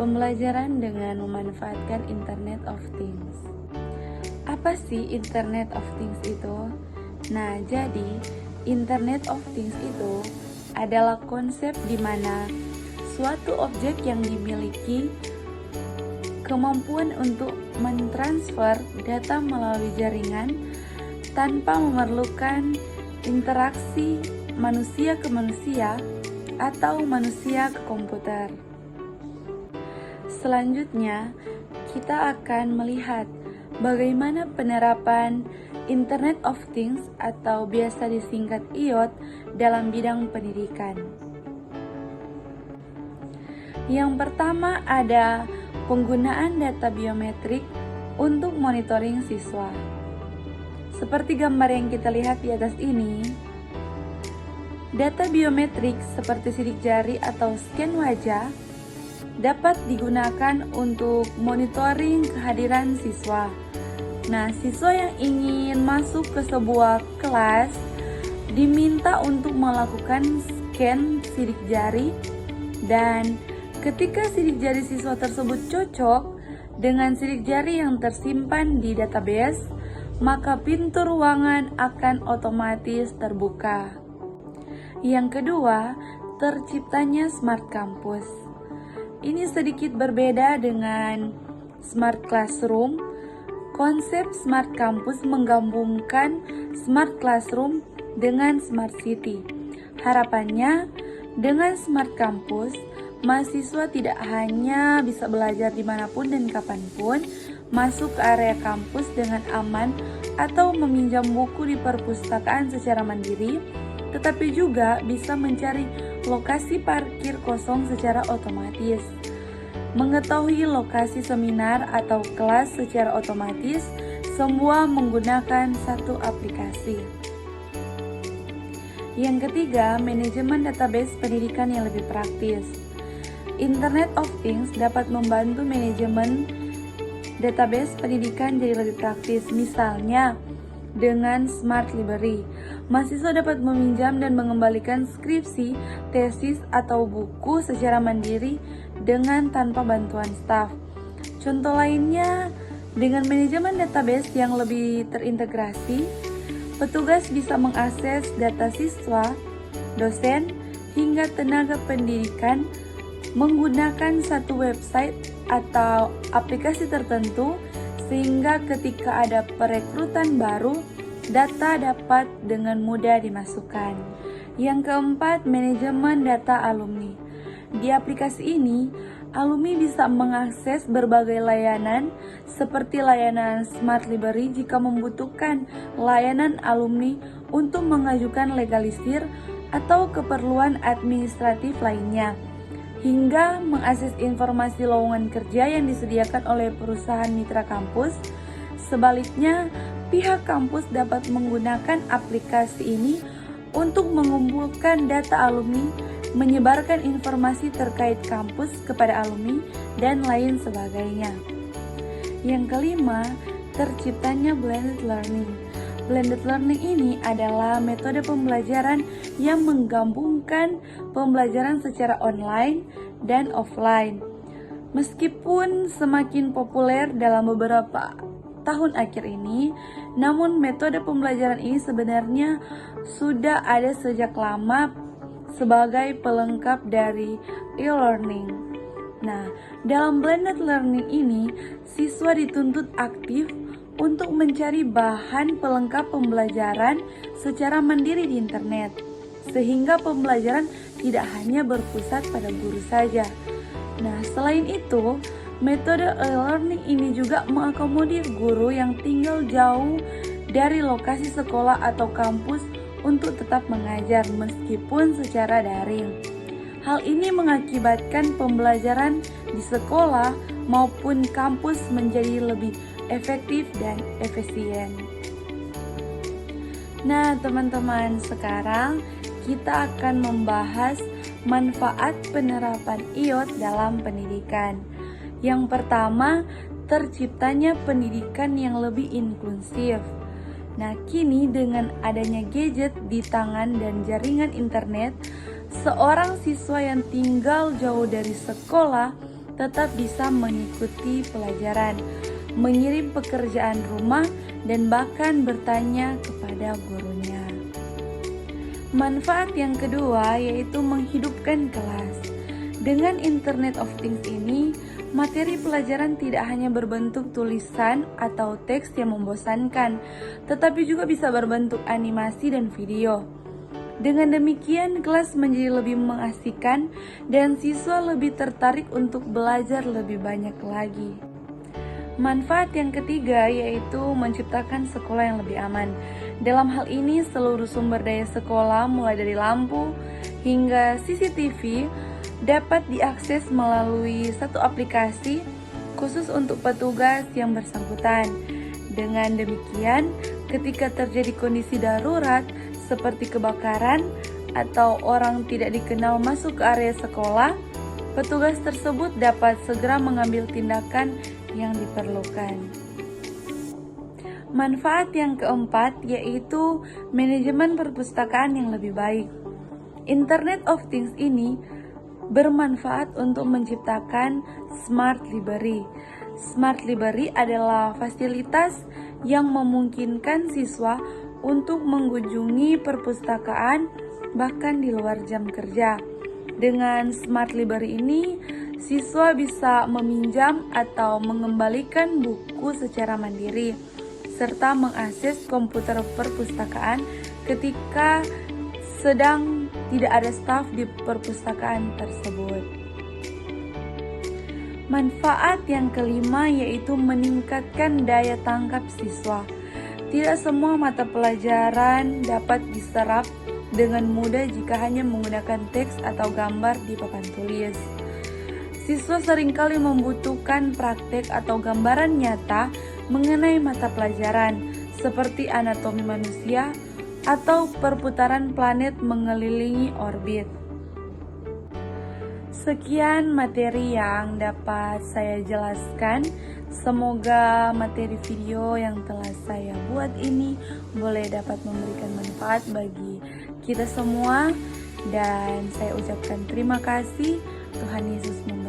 pembelajaran dengan memanfaatkan Internet of Things. Apa sih Internet of Things itu? Nah, jadi Internet of Things itu adalah konsep di mana suatu objek yang dimiliki kemampuan untuk mentransfer data melalui jaringan tanpa memerlukan interaksi manusia ke manusia atau manusia ke komputer. Selanjutnya, kita akan melihat bagaimana penerapan Internet of Things atau biasa disingkat IoT dalam bidang pendidikan. Yang pertama ada penggunaan data biometrik untuk monitoring siswa. Seperti gambar yang kita lihat di atas ini, data biometrik seperti sidik jari atau scan wajah dapat digunakan untuk monitoring kehadiran siswa. Nah, siswa yang ingin masuk ke sebuah kelas diminta untuk melakukan scan sidik jari, dan ketika sidik jari siswa tersebut cocok dengan sidik jari yang tersimpan di database, maka pintu ruangan akan otomatis terbuka. Yang kedua, terciptanya Smart Campus. Ini sedikit berbeda dengan Smart Classroom. Konsep Smart Campus menggabungkan Smart Classroom dengan Smart City. Harapannya, dengan Smart Campus, mahasiswa tidak hanya bisa belajar dimanapun dan kapanpun, masuk ke area kampus dengan aman atau meminjam buku di perpustakaan secara mandiri, tetapi juga bisa mencari lokasi parkir kosong secara otomatis, mengetahui lokasi seminar atau kelas secara otomatis, semua menggunakan satu aplikasi. Yang ketiga, manajemen database pendidikan yang lebih praktis. Internet of Things dapat membantu manajemen database pendidikan jadi lebih praktis. Misalnya, dengan Smart Library, mahasiswa dapat meminjam dan mengembalikan skripsi, tesis, atau buku secara mandiri dengan tanpa bantuan staf. Contoh lainnya, dengan manajemen database yang lebih terintegrasi, petugas bisa mengakses data siswa, dosen, hingga tenaga pendidikan menggunakan satu website atau aplikasi tertentu, sehingga ketika ada perekrutan baru, data dapat dengan mudah dimasukkan. Yang keempat, manajemen data alumni. Di aplikasi ini, alumni bisa mengakses berbagai layanan seperti layanan Smart Library jika membutuhkan layanan alumni untuk mengajukan legalisir atau keperluan administratif lainnya, hingga mengakses informasi lowongan kerja yang disediakan oleh perusahaan mitra kampus. Sebaliknya, pihak kampus dapat menggunakan aplikasi ini untuk mengumpulkan data alumni, menyebarkan informasi terkait kampus kepada alumni, dan lain sebagainya. Yang kelima, terciptanya blended learning. Blended learning ini adalah metode pembelajaran yang menggabungkan pembelajaran secara online dan offline. Meskipun semakin populer dalam beberapa tahun akhir ini, namun metode pembelajaran ini sebenarnya sudah ada sejak lama sebagai pelengkap dari e-learning. Nah, dalam blended learning ini, siswa dituntut aktif untuk mencari bahan pelengkap pembelajaran secara mandiri di internet, sehingga pembelajaran tidak hanya berpusat pada guru saja. Nah, selain itu, metode e-learning ini juga mengakomodir guru yang tinggal jauh dari lokasi sekolah atau kampus untuk tetap mengajar meskipun secara daring. Hal ini mengakibatkan pembelajaran di sekolah maupun kampus menjadi lebih efektif dan efisien. Nah, teman-teman, sekarang kita akan membahas manfaat penerapan IoT dalam pendidikan. Yang pertama, terciptanya pendidikan yang lebih inklusif. Nah, kini dengan adanya gadget di tangan dan jaringan internet, seorang siswa yang tinggal jauh dari sekolah tetap bisa mengikuti pelajaran, mengirim pekerjaan rumah, dan bahkan bertanya kepada gurunya. Manfaat yang kedua yaitu menghidupkan kelas. Dengan Internet of Things ini, materi pelajaran tidak hanya berbentuk tulisan atau teks yang membosankan, tetapi juga bisa berbentuk animasi dan video. Dengan demikian, kelas menjadi lebih mengasihkan dan siswa lebih tertarik untuk belajar lebih banyak lagi. Manfaat yang ketiga yaitu menciptakan sekolah yang lebih aman. Dalam hal ini, seluruh sumber daya sekolah mulai dari lampu hingga CCTV dapat diakses melalui satu aplikasi khusus untuk petugas yang bersangkutan. Dengan demikian, ketika terjadi kondisi darurat seperti kebakaran atau orang tidak dikenal masuk ke area sekolah, petugas tersebut dapat segera mengambil tindakan yang diperlukan. Manfaat yang keempat yaitu manajemen perpustakaan yang lebih baik. Internet of Things ini bermanfaat untuk menciptakan Smart Library. Smart Library adalah fasilitas yang memungkinkan siswa untuk mengunjungi perpustakaan bahkan di luar jam kerja. Dengan Smart Library ini, siswa bisa meminjam atau mengembalikan buku secara mandiri, serta mengakses komputer perpustakaan ketika sedang tidak ada staf di perpustakaan tersebut. Manfaat yang kelima yaitu meningkatkan daya tangkap siswa. Tidak semua mata pelajaran dapat diserap dengan mudah jika hanya menggunakan teks atau gambar di papan tulis. Siswa seringkali membutuhkan praktek atau gambaran nyata mengenai mata pelajaran, seperti anatomi manusia atau perputaran planet mengelilingi orbit. Sekian materi yang dapat saya jelaskan. Semoga materi video yang telah saya buat ini boleh dapat memberikan manfaat bagi kita semua. Dan saya ucapkan terima kasih. Tuhan Yesus memberkati.